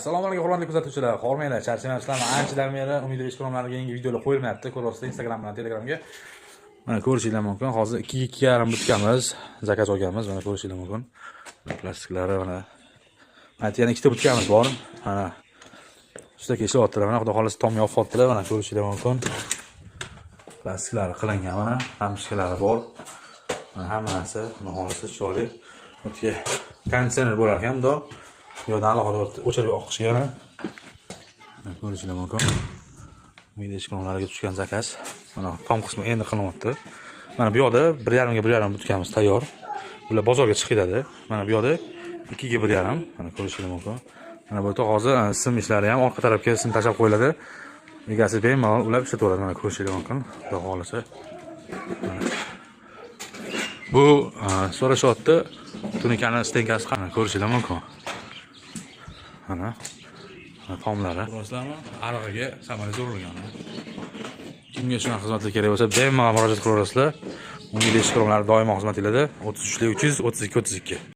Assalomu alaykum hurmatli kuzatuvchilar. Hormanglar, charchamayapsizlarmi? Anchadan beri Umid Eshko'mlarga yangi videolar qo'yilmayapti. Ko'ryapsizlar, Instagram bilan Telegramga. Mana ko'rishingiz mumkin. Hozir 2.5 butkamiz, zakaz olganmiz. Mana ko'rishingiz mumkin. Plastiklari mana. Mana yana ikkita butkamiz bor. Mana usta keshyaptilar. Mana xudo xolisi tom yopyaptilar. Mana ko'rishingiz mumkin. Plastiklari qilingan mana, hamshkalari bor. Mana hammasi xudo xolisi chiroyli. O'tga konditsioner bo'lar ekan, bu yo'dan alohida o'chirib oqishi yana. Ko'rishingiz mumkin. Umid Eshko'mlarga tushgan zakaz. Mana tom qismi endi qilinyapti. Mana bu yoqda 1.5 ga 1.5 butkamiz tayyor. Bular bozorga chiqadi. Mana bu yoqda 2 ga 1.5. Mana ko'rishingiz mumkin. Mana bu yerda hozir sim ishlari ham orqa tarafga sim tashab qo'yiladi. Egasi bemalol ulab ishlataveradi. Mana ko'rishingiz mumkin. Xudo xolisa. Bu so'rashyapti. Tunikani stenkasi qana ko'rishingiz mumkin. Mana tomlari. Ko'rasizlarmi? Arig'iga samolyot urilgan. Kimga shunaqa xizmatlar kerak bo'lsa, bemalol murojaat qilaverasizlar. Umid Eshko'mlar doimo xizmat qiladi. 33 332 32.